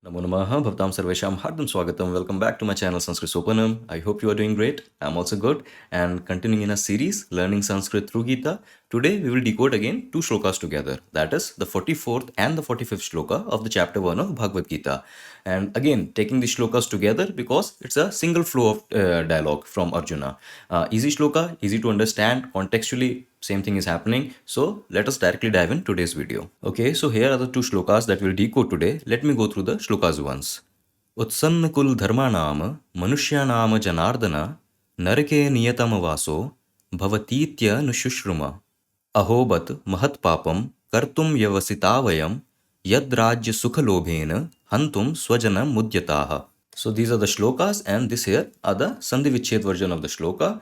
Namo Namaha Bhavtam Sarvesham Hardam Swagatam. Welcome back to my channel Sanskrit Sopanam. I hope you are doing great. I'm also good. And continuing in a series, Learning Sanskrit through Gita, today we will decode again two shlokas together. That is the 44th and the 45th shloka of the chapter 1 of Bhagavad Gita. And again, taking the shlokas together because it's a single flow of dialogue from Arjuna. Easy shloka, easy to understand, contextually same thing is happening. So let us directly dive in today's video. Okay, so here are the two shlokas that we'll decode today. Let me go through the shlokas once. Utsanna kul dharma nama manushya nama janardana narake niyatama vaso bhavatitya nushruma ahobat mahat papam kartum yavasitavayam yadrajya sukhalobhena hantum swajana mudyataha. So these are the shlokas, and this here are the Sandhi Vichhed version of the shloka.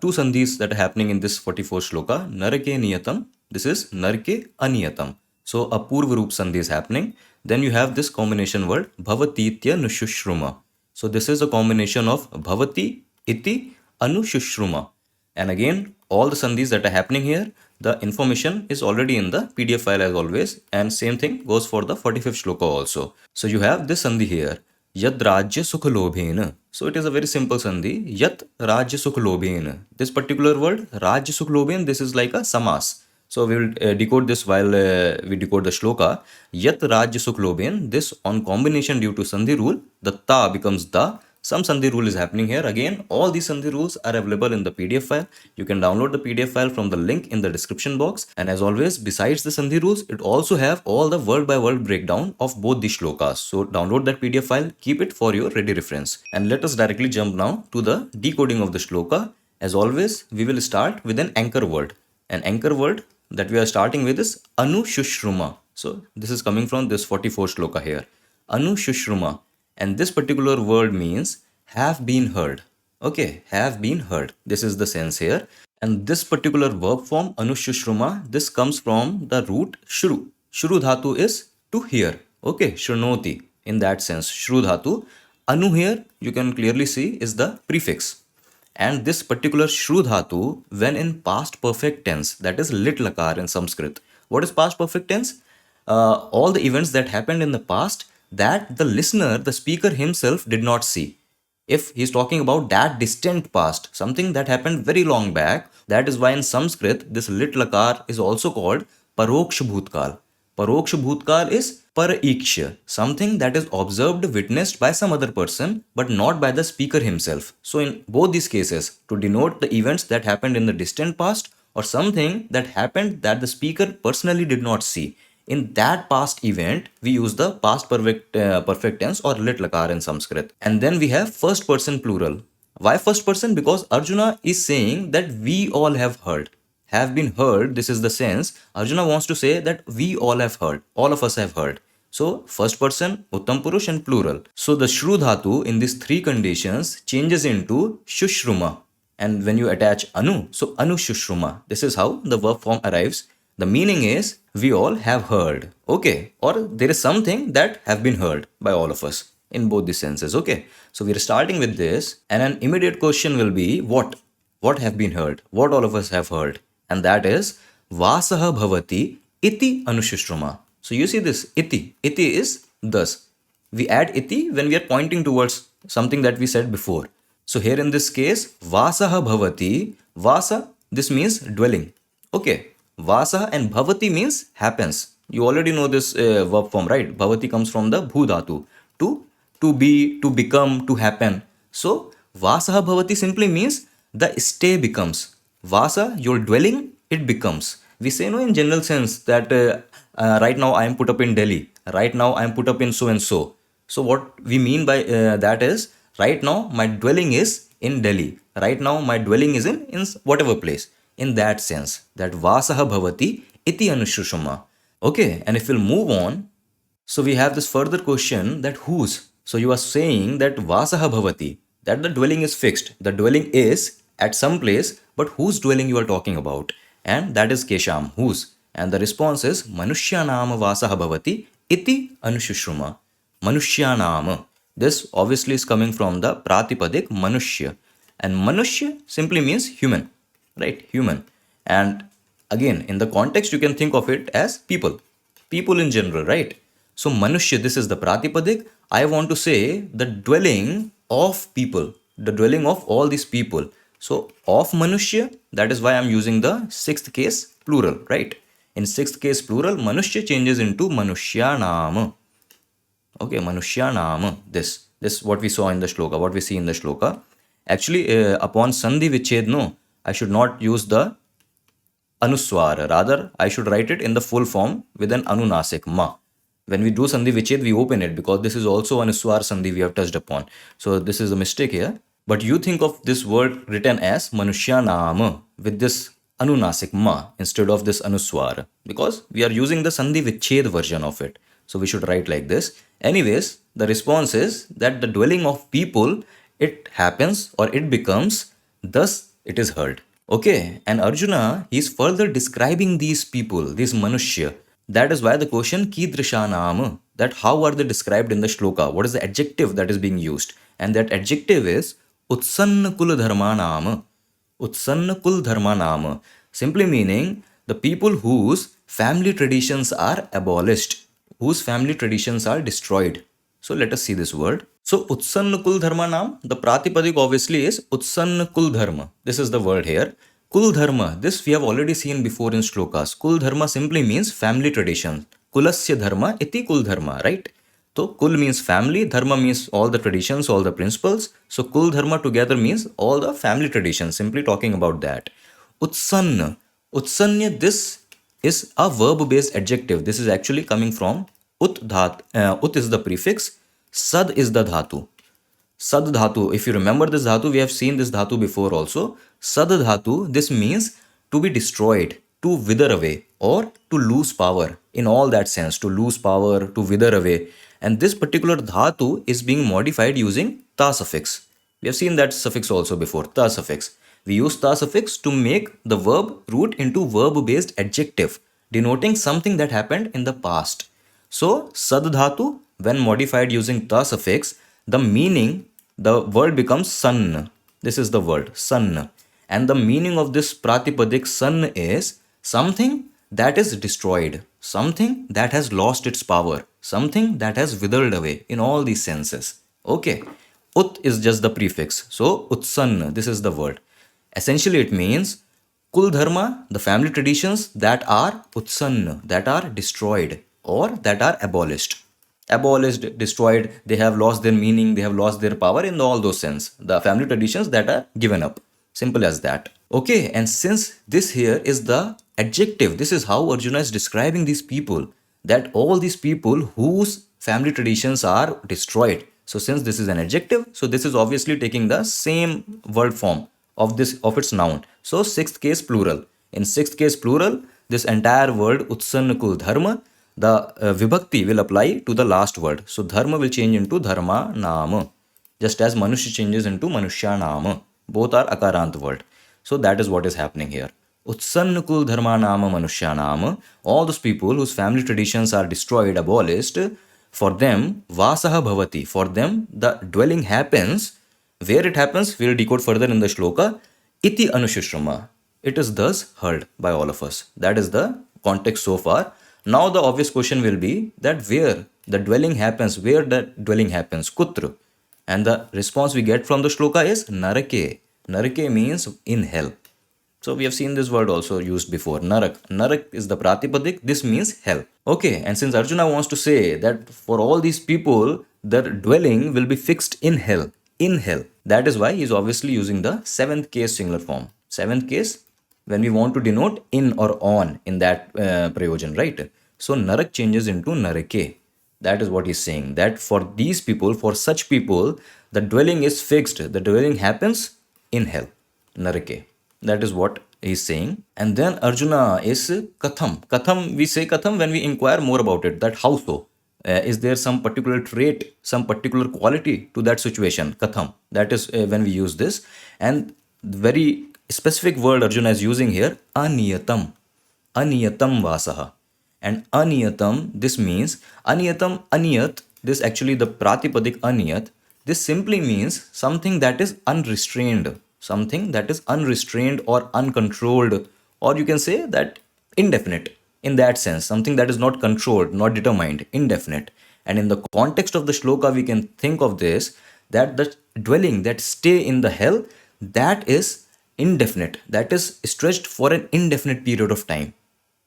Two sandhis that are happening in this 44 shloka. Narake niyatam. This is narake aniyatam. So a purva roop sandhi is happening. Then you have this combination word bhavatitya nushruma. So this is a combination of bhavati iti anushruma. And again, all the sandhis that are happening here, the information is already in the PDF file as always, and same thing goes for the 45th shloka also. So you have this sandhi here, Yad Rajya Sukhalobhena. So it is a very simple sandhi, Yat Rajya Sukhalobhena. This particular word, Rajya Sukhalobhen, this is like a samas. So we will decode this while we decode the shloka. Yat Rajya Sukhalobhen, this on combination due to sandhi rule, the ta becomes da. Some sandhi rule is happening here. Again, all these sandhi rules are available in the PDF file. You can download the PDF file from the link in the description box. And as always, besides the sandhi rules, it also have all the word by word breakdown of both the shlokas. So download that PDF file, keep it for your ready reference. And let us directly jump now to the decoding of the shloka. As always, we will start with an anchor word. An anchor word that we are starting with is anushruma. So this is coming from this 44 shloka here. Anushruma. And this particular word means have been heard. Okay, have been heard. This is the sense here. And this particular verb form, anushruma, this comes from the root shru. Shru dhatu is to hear. Okay, shrunoti. In that sense, shru dhatu. Anu here, you can clearly see, is the prefix. And this particular shru dhatu, when in past perfect tense, that is lit lakar in Sanskrit. What is past perfect tense? All the events that happened in the past that the listener, the speaker himself did not see. If he's talking about that distant past, something that happened very long back, that is why in Sanskrit, this lit lakar is also called paroksha bhutkal. Paroksha bhutkal is paraiksha, something that is observed, witnessed by some other person, but not by the speaker himself. So in both these cases, to denote the events that happened in the distant past or something that happened that the speaker personally did not see, in that past event, we use the past perfect tense or lit lakar in Sanskrit. And then we have first person plural. Why first person? Because Arjuna is saying that we all have heard. Have been heard, this is the sense. Arjuna wants to say that we all have heard. All of us have heard. So, first person, Uttam Purush and plural. So, the Shru Dhatu in these three conditions changes into Shushruma. And when you attach Anu, so Anu Shushruma. This is how the verb form arrives. The meaning is we all have heard. Okay. Or there is something that have been heard by all of us in both the senses. Okay. So, we are starting with this, and an immediate question will be what? What have been heard? What all of us have heard? And that is Vasaha Bhavati Iti Anushruma. So you see this iti. Iti is thus. We add iti when we are pointing towards something that we said before. So here in this case, Vasaha Bhavati. Vasa, this means dwelling. Okay. Vasa and Bhavati means happens. You already know this verb form, right? Bhavati comes from the bhu dhatu. To be, to become, to happen. So Vasaha Bhavati simply means the stay becomes. Vasa, your dwelling, it becomes. We say no in general sense that right now I am put up in Delhi. Right now I am put up in so and so. So what we mean by that is right now my dwelling is in Delhi. Right now my dwelling is in whatever place. In that sense, that Vasaha Bhavati iti anushruma. Okay, and if we'll move on, so we have this further question that whose. So you are saying that Vasaha Bhavati, that the dwelling is fixed. The dwelling is at some place, but whose dwelling you are talking about? And that is Kesham, whose. And the response is Manushyanama Vasaha Bhavati iti anushruma. Manushyanama. This obviously is coming from the Pratipadik Manushya. And Manushya simply means human, right? Human. And again, in the context, you can think of it as people. People in general, right? So Manushya, this is the Pratipadik. I want to say the dwelling of people, the dwelling of all these people. So of Manushya, that is why I'm using the sixth case plural, right? In sixth case plural, Manushya changes into Manushyanam. Okay, Manushyanam. This what we saw in the shloka, what we see in the shloka. Actually, upon Sandhi Vichhed, no, I should not use the anuswara. Rather, I should write it in the full form with an anunasik, ma. When we do Sandhi Vichhed, we open it because this is also anuswar Sandhi we have touched upon. So this is a mistake here. But you think of this word written as Manushyanam with this anunasik ma instead of this anuswar because we are using the Sandhi Vichhed version of it. So we should write like this. Anyways, the response is that the dwelling of people, it happens or it becomes, thus it is heard. Okay, and Arjuna, he is further describing these people, these Manushya. That is why the question Kidrishanam, that how are they described in the shloka? What is the adjective that is being used? And that adjective is Utsanna Kul Dharmanam. Utsanna Kul Dharmanam. Simply meaning the people whose family traditions are abolished, whose family traditions are destroyed. So let us see this word. So Utsanna Kul Dharma Nam, the Pratipadik obviously is Utsanna Kul Dharma. This is the word here. Kul Dharma, this we have already seen before in Shlokas. Kul Dharma simply means family tradition. Kulasya Dharma iti Kul Dharma, right? So Kul means family, Dharma means all the traditions, all the principles. So Kul Dharma together means all the family traditions, simply talking about that. Utsanna. Utsanya, this is a verb based adjective. This is actually coming from ut is the prefix, sad is the dhatu. Sad dhatu, if you remember this dhatu, we have seen this dhatu before also. Sad dhatu, this means to be destroyed, to wither away, or to lose power. In all that sense, to lose power, to wither away. And this particular dhatu is being modified using ta suffix. We have seen that suffix also before, ta suffix. We use ta suffix to make the verb root into verb based adjective, denoting something that happened in the past. So, sad dhatu, when modified using ta suffix, the meaning, the word becomes san. This is the word, san. And the meaning of this pratipadik san is something that is destroyed, something that has lost its power, something that has withered away in all these senses. Okay. Ut is just the prefix. So, utsan, this is the word. Essentially, it means Kul Dharma, the family traditions that are utsan, that are destroyed or that are abolished. Abolished, destroyed, they have lost their meaning, they have lost their power in all those sense. The family traditions that are given up. Simple as that. Okay, and since this here is the adjective, this is how Arjuna is describing these people, that all these people whose family traditions are destroyed. So since this is an adjective, so this is obviously taking the same word form of this of its noun. So sixth case plural. In sixth case plural, this entire word utsanakul dharma, the vibhakti will apply to the last word. So dharma will change into dharma nama, just as manushya changes into manushya nama. Both are akarant word. So that is what is happening here. Utsannakul dharma nama manushya nama. All those people whose family traditions are destroyed, abolished, for them vasaha bhavati. For them the dwelling happens. Where it happens, we'll decode further in the shloka. Iti anushishrama. It is thus heard by all of us. That is the context so far. Now the obvious question will be that where the dwelling happens, where the dwelling happens, kutra. And the response we get from the shloka is narake. Narake means in hell. So we have seen this word also used before, narak. Narak is the pratipadik, this means hell. Okay, and since Arjuna wants to say that for all these people, their dwelling will be fixed in hell. In hell. That is why he is obviously using the seventh case singular form. Seventh case, when we want to denote in or on in that prayojan, right? So narak changes into narake. That is what he's saying. That for these people, for such people, the dwelling is fixed. The dwelling happens in hell. Narake. That is what he's saying. And then Arjuna is katham. Katham, we say katham when we inquire more about it. That how so? Is there some particular trait, some particular quality to that situation? Katham. That is when we use this. And very specific word Arjuna is using here, aniyatam. Aniyatam vasaha. And aniyatam, this means aniyatam, aniyat, this actually the pratipadik aniyat, this simply means something that is unrestrained, something that is unrestrained or uncontrolled, or you can say that indefinite. In that sense, something that is not controlled, not determined, indefinite. And in the context of the shloka, we can think of this, that the dwelling, that stay in the hell, that is indefinite, that is stretched for an indefinite period of time.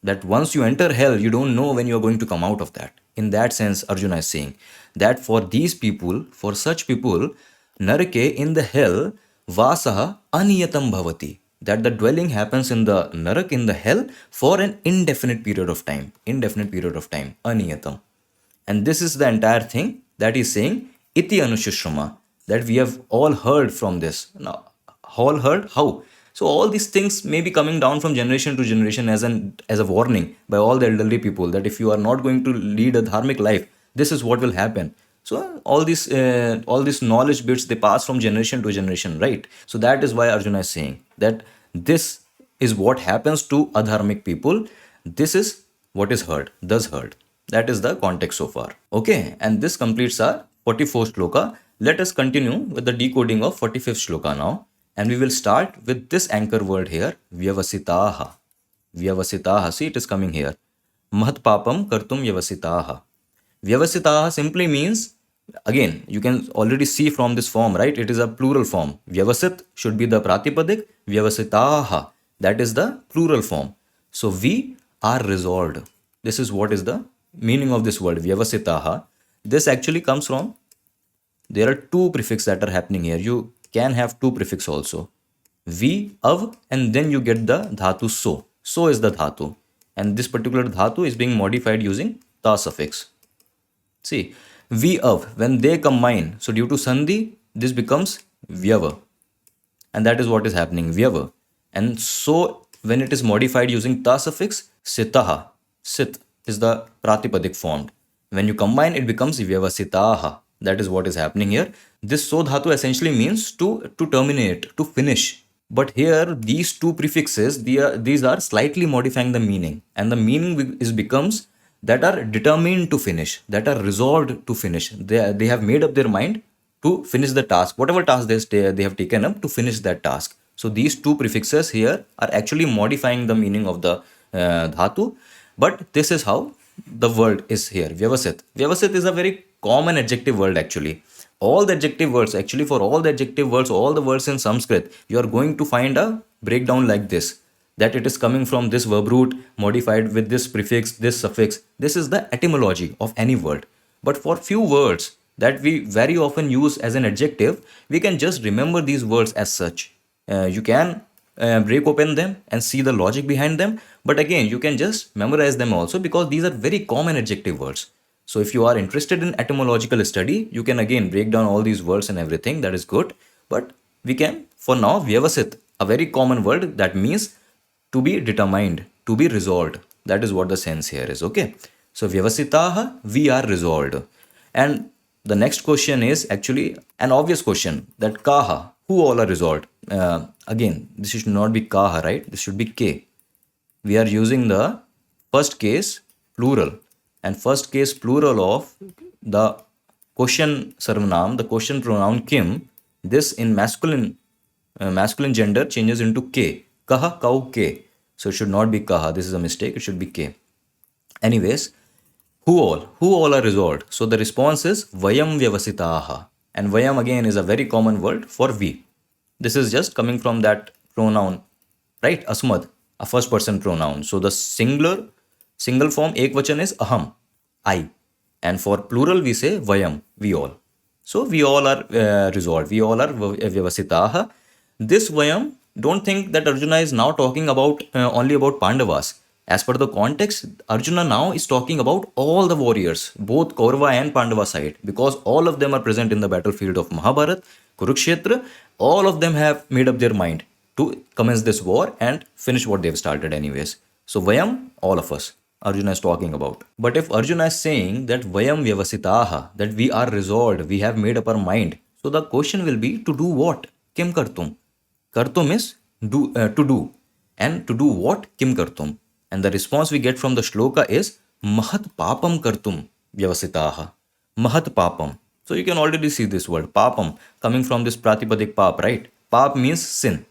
That once you enter hell, you don't know when you are going to come out of that. In that sense, Arjuna is saying that for these people, for such people, narake, in the hell, vasaha aniyatam bhavati. That the dwelling happens in the narak, in the hell, for an indefinite period of time. Indefinite period of time. Aniyatam. And this is the entire thing that he's saying, iti anushishrama, that we have all heard from this. Now, all heard? How? So all these things may be coming down from generation to generation as a warning by all the elderly people, that if you are not going to lead a dharmic life, this is what will happen. So all these knowledge bits, they pass from generation to generation, right? So that is why Arjuna is saying that this is what happens to adharmic people. This is what is heard, thus heard. That is the context so far. Okay, and this completes our 44th shloka. Let us continue with the decoding of 45th shloka now. And we will start with this anchor word here, vyavasitaha. Vyavasitaha, see, it is coming here. Mahat papam kartum vyavasitaha. Vyavasitaha simply means, again, you can already see from this form, right? It is a plural form. Vyavasit should be the pratipadik, vyavasitaha, that is the plural form. So we are resolved. This is what is the meaning of this word, vyavasitaha. This actually comes from, there are two prefixes that are happening here. You can have two prefix also. V, av, and then you get the dhatu so. So is the dhatu. And this particular dhatu is being modified using ta suffix. See, V, av, when they combine, so due to sandhi, this becomes vyava. And that is what is happening, vyava. And so when it is modified using ta suffix, sitaha, sit is the pratipadik formed. When you combine, it becomes vyavasitaha. That is what is happening here. This so dhatu essentially means to terminate, to finish. But here, these two prefixes, these are slightly modifying the meaning. And the meaning becomes that are determined to finish, that are resolved to finish. They have made up their mind to finish the task, whatever task they have taken up to finish that task. So these two prefixes here are actually modifying the meaning of the dhatu. But this is how the word is here, vyavasit. Vyavasit is a very common adjective word actually. All the adjective words, actually for all the adjective words, all the words in Sanskrit, you are going to find a breakdown like this. That it is coming from this verb root modified with this prefix, this suffix. This is the etymology of any word. But for few words that we very often use as an adjective, we can just remember these words as such. You can break open them and see the logic behind them. But again, you can just memorize them also because these are very common adjective words. So if you are interested in etymological study, you can again break down all these words and everything. That is good. But we can, for now, vyavasit, a very common word that means to be determined, to be resolved. That is what the sense here is. Okay. So vyavasitaha, we are resolved. And the next question is actually an obvious question, that kaha, who all are resolved. Again, this should not be kaha, right? This should be ke. We are using the first case plural. And first case plural of the question sarvanam, the question pronoun kim, this in masculine gender changes into ke. Kaha, kau, ke. So it should not be kaha. This is a mistake. It should be ke. Anyways, who all are resolved. So the response is vayam vyavasitaha. And vayam again is a very common word for we. This is just coming from that pronoun, right? Asmad, a first person pronoun. So the single form ekvachan is aham, I. And for plural we say vayam, we all. So we all are resolved. We all are vyavasitaha. This vayam, don't think that Arjuna is now talking about only about Pandavas. As per the context, Arjuna now is talking about all the warriors, both Kaurava and Pandava side, because all of them are present in the battlefield of Mahabharat, Kurukshetra. All of them have made up their mind to commence this war and finish what they've started anyways. So Vayam, all of us, Arjuna is talking about. But if Arjuna is saying that Vayam Vyavasitaha, that we are resolved, we have made up our mind, so the question will be to do what? Kim kartum? Kartum is to do. And to do what? Kim kartum? And the response we get from the shloka is Mahat papam kartum vyavasitaha. Mahat papam. So you can already see this word papam coming from this pratipadik pap, right? Pap means sin.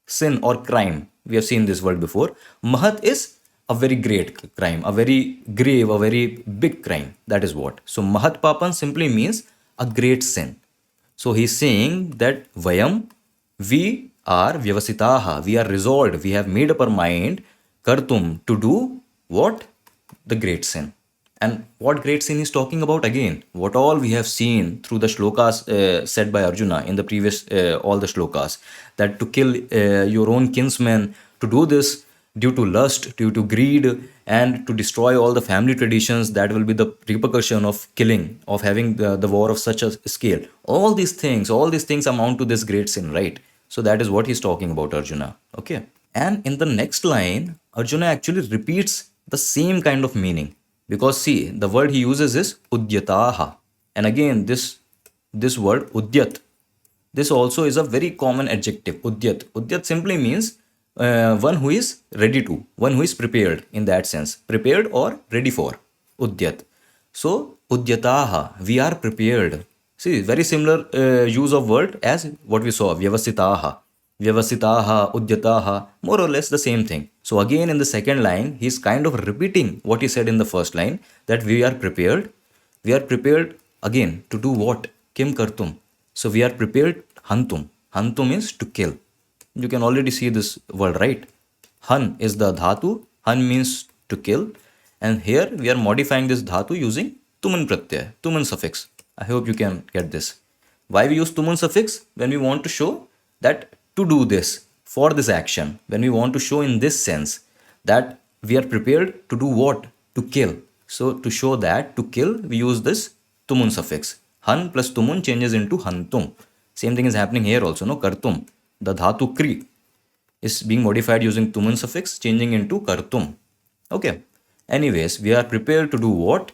Sin or crime. We have seen this word before. Mahat is a very great crime, a very grave, a very big crime. That is what. So Mahat Papan simply means a great sin. So he's saying that Vayam, we are Vyavasitaha, we are resolved, we have made up our mind, Kartum, to do what? The great sin. And what great sin is talking about again? What all we have seen through the shlokas said by Arjuna in the previous, all the shlokas, that to kill your own kinsmen, to do this due to lust, due to greed, and to destroy all the family traditions, that will be the repercussion of killing, of having the war of such a scale. All these things amount to this great sin, right? So that is what he's talking about, Arjuna. Okay. And in the next line, Arjuna actually repeats the same kind of meaning. Because see, the word he uses is udyataha. And again, this word udyat, this also is a very common adjective, udyat. Udyat simply means one who is ready to, one who is prepared in that sense, prepared or ready for, udyat. So, udyataha, we are prepared. See, very similar use of word as what we saw, vyavasitaha. Vyavasitaha, udyataha, more or less the same thing. So, again in the second line, he is kind of repeating what he said in the first line, that we are prepared. We are prepared again to do what? Kim kartum. So we are prepared hantum. Hantum is to kill. You can already see this word, right? Han is the dhatu. Han means to kill. And here we are modifying this dhatu using tuman pratyaya, tuman suffix. I hope you can get this. Why we use tuman suffix? When we want to show that to do this, for this action, when we want to show in this sense that we are prepared to do what? To kill. So to show that, to kill, we use this tumun suffix. Han plus tumun changes into hantum. Same thing is happening here also, no? Kartum. The dhatu kri is being modified using tumun suffix, changing into kartum. Okay. Anyways, we are prepared to do what?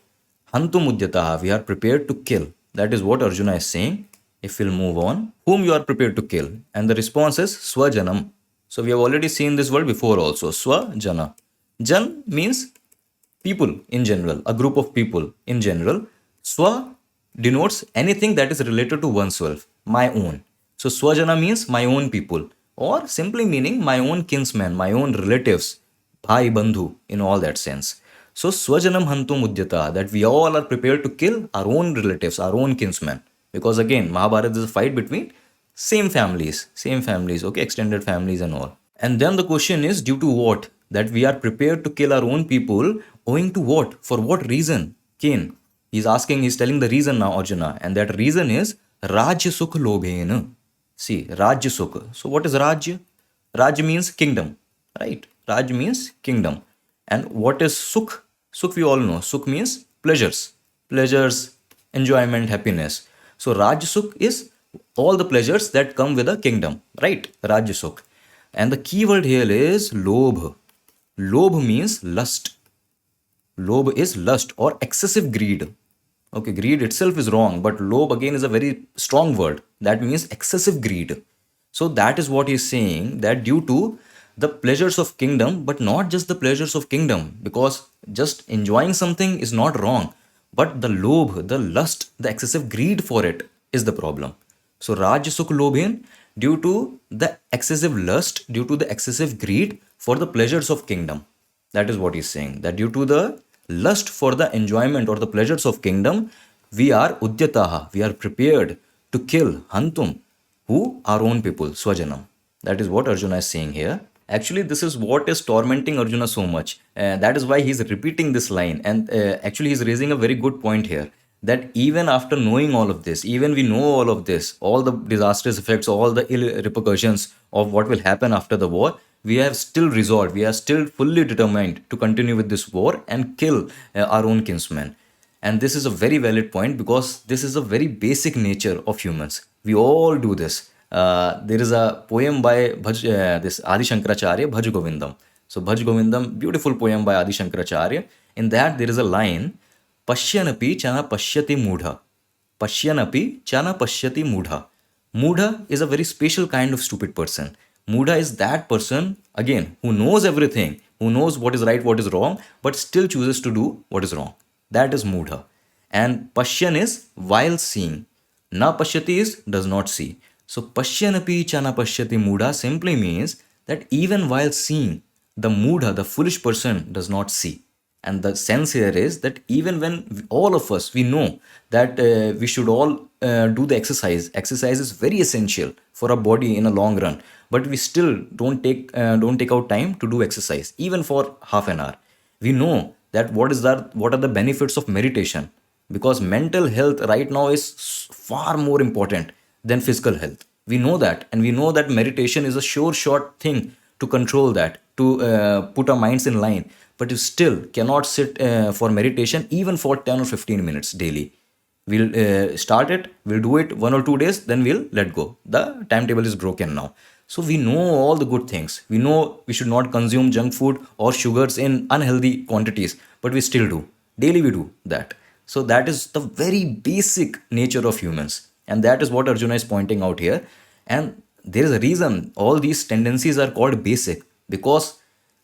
Hantum udyataha. We are prepared to kill. That is what Arjuna is saying. If we'll move on, whom you are prepared to kill? And the response is swajanam. So we have already seen this word before also. Swajana. Jan means people in general, a group of people in general. Swa denotes anything that is related to oneself, my own. So swajana means my own people, or simply meaning my own kinsmen, my own relatives, bhai bandhu in all that sense. So swajanam hantum udyata, that we all are prepared to kill our own relatives, our own kinsmen. Because again, Mahabharata is a fight between same families, okay, extended families and all. And then the question is, due to what? That we are prepared to kill our own people, owing to what? For what reason? Cain. He's asking, he's telling the reason now, Arjuna. And that reason is Rajya Sukh Lobhena. See, Rajya Sukh. So what is Rajya? Raj means kingdom, right? Raj means kingdom. And what is Sukh? Sukh we all know. Sukh means pleasures, enjoyment, happiness. So Raj Sukh is all the pleasures that come with a kingdom, right? Raj Sukh. And the key word here is lobh. Lobh means lust. Lobh is lust or excessive greed. Okay, greed itself is wrong, but lobh again is a very strong word. That means excessive greed. So that is what he is saying, that due to the pleasures of kingdom, but not just the pleasures of kingdom, because just enjoying something is not wrong, but the lobh, the lust, the excessive greed for it is the problem. So Raj Sukh Lobhin, due to the excessive lust, due to the excessive greed for the pleasures of kingdom. That is what he's saying, that due to the lust for the enjoyment or the pleasures of kingdom, we are udyataha, we are prepared to kill hantum, who? Our own people, swajanam. That is what Arjuna is saying here. Actually, this is what is tormenting Arjuna so much. That is why he's repeating this line. And actually, he's raising a very good point here. That even after knowing all of this, even we know all of this, all the disastrous effects, all the ill repercussions of what will happen after the war, we have still resolved, we are still fully determined to continue with this war and kill our own kinsmen. And this is a very valid point, because this is a very basic nature of humans. We all do this. There is a poem by this Adi Shankaracharya, Bhaj Govindam. So Bhaj Govindam, beautiful poem by Adi Shankaracharya. In that there is a line, Pashyanapi chana pashyati mudha. Pashyanapi chana pashyati mudha. Mudha is a very special kind of stupid person. Mudha is that person, again, who knows everything, who knows what is right, what is wrong, but still chooses to do what is wrong. That is Mudha. And Pashyan is while seeing. Na Pashyati is does not see. So Pashyanapi chana pashyati Mudha simply means that even while seeing the mudha, the foolish person, does not see. And the sense here is that even when all of us, we know that we should all do the exercise is very essential for our body in a long run, but we still don't take out time to do exercise even for half an hour. We know that what are the benefits of meditation, because mental health right now is far more important than physical health. We know that, and we know that meditation is a sure short thing to control that, to put our minds in line. But you still cannot sit for meditation even for 10 or 15 minutes daily. We'll start it, we'll do it 1 or 2 days, then we'll let go. The timetable is broken now. So we know all the good things. We know we should not consume junk food or sugars in unhealthy quantities, but we still do. Daily we do that. So that is the very basic nature of humans. And that is what Arjuna is pointing out here. And there is a reason all these tendencies are called basic, because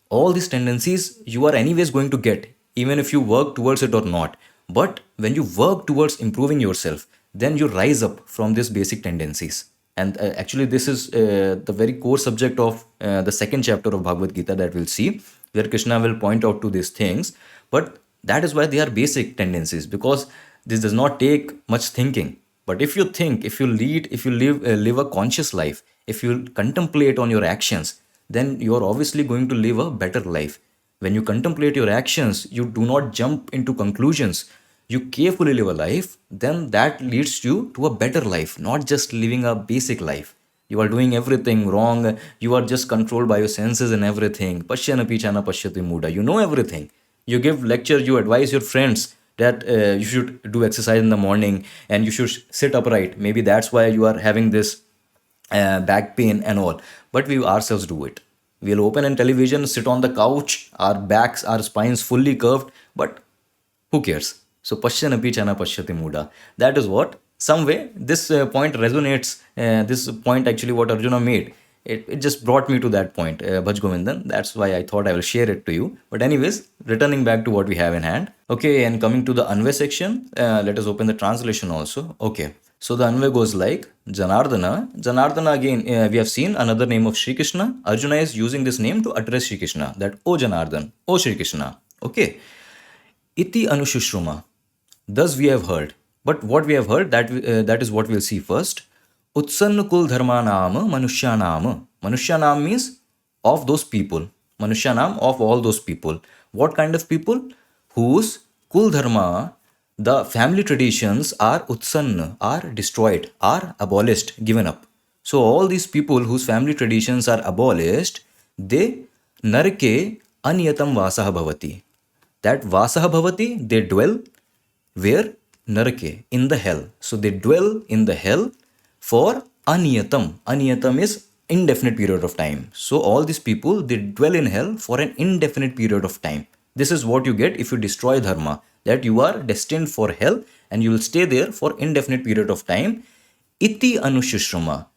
all these tendencies you are anyways going to get, even if you work towards it or not. But when you work towards improving yourself, then you rise up from these basic tendencies. And actually, this is the very core subject of the second chapter of Bhagavad Gita that we'll see, where Krishna will point out to these things. But that is why they are basic tendencies, because this does not take much thinking. But if you think, if you live a conscious life, if you contemplate on your actions, then you are obviously going to live a better life. When you contemplate your actions, you do not jump into conclusions. You carefully live a life, then that leads you to a better life, not just living a basic life. You are doing everything wrong. You are just controlled by your senses and everything. Pashyana pichana pashyati muda. You know everything. You give lecture, you advise your friends that you should do exercise in the morning and you should sit upright. Maybe that's why you are having this back pain and all. But we ourselves do it. We'll open a television, sit on the couch, our backs, our spines fully curved, but who cares? So pashyanapi chana pashyati muda. That is what, some way, this point resonates. This point actually what Arjuna made. It just brought me to that point, Bhaj Govindan. That's why I thought I will share it to you. But anyways, returning back to what we have in hand. Okay, and coming to the Anvay section, let us open the translation also. Okay, so the Anvay goes like Janardana. Janardana again, we have seen another name of Shri Krishna. Arjuna is using this name to address Shri Krishna, that O Janardan, O Shri Krishna. Okay, Iti Anushishruma. Thus we have heard. But what we have heard, that is what we'll see first. Utsanna kul dharma nama manushyanam. Manushyanam means of those people. Manushyanam of all those people. What kind of people? Whose kul dharma, the family traditions, are utsanna, are destroyed, are abolished, given up. So all these people whose family traditions are abolished, they narke anyatam vasaha bhavati. That vasaha bhavati, they dwell where? Narake, in the hell. So they dwell in the hell for aniyatam. Aniyatam is indefinite period of time. So all these people, they dwell in hell for an indefinite period of time. This is what you get if you destroy dharma, that you are destined for hell and you will stay there for indefinite period of time. Iti anushishrama.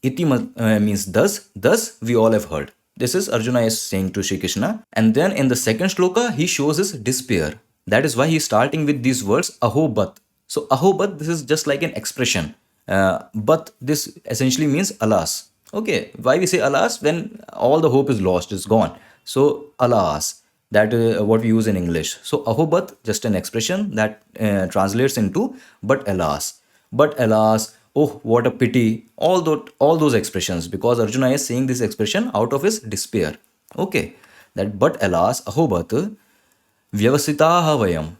Iti means thus. Thus we all have heard. This is Arjuna is saying to Shri Krishna. And then in the second shloka, he shows his despair. That is why he is starting with these words, ahobat. So ahobat, this is just like an expression. But this essentially means alas. Okay, why we say alas? When all the hope is lost, it's gone. So alas, that is what we use in English. So ahobat, just an expression that translates into but alas. But alas, oh, what a pity. All those expressions, because Arjuna is saying this expression out of his despair. Okay, that but alas, ahobat, vyavasitaha vayam.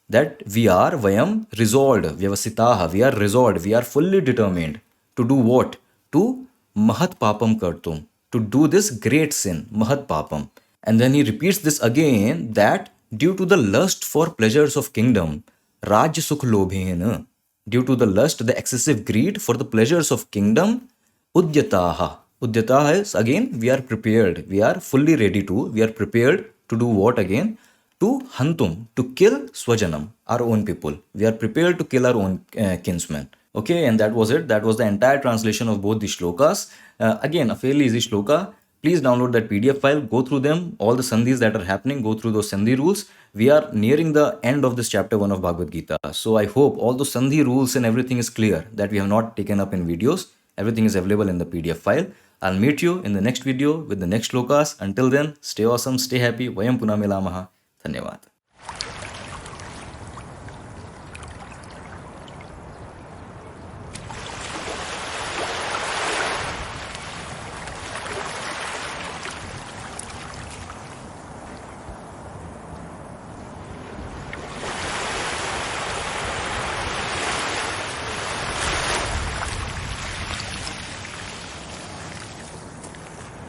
That we are vayam resolved. Vyavasitaha, we are resolved. We are fully determined to do what? To mahat papam kartum. To do this great sin, mahat papam. And then he repeats this again, that due to the lust for pleasures of kingdom, rajya sukh lobhena. Due to the lust, the excessive greed for the pleasures of kingdom, udyataha. Udyataha is again, we are prepared. We are fully ready to. We are prepared to do what again? To hantum, to kill swajanam, our own people. We are prepared to kill our own kinsmen. Okay, and that was it. That was the entire translation of both the shlokas. Again, a fairly easy shloka. Please download that PDF file, go through them, all the sandhis that are happening, go through those sandhi rules. We are nearing the end of this chapter 1 of Bhagavad Gita. So I hope all those sandhi rules and everything is clear, that we have not taken up in videos. Everything is available in the PDF file. I'll meet you in the next video with the next shlokas. Until then, stay awesome, stay happy. Vayam punah milamaha. Dhanyavad.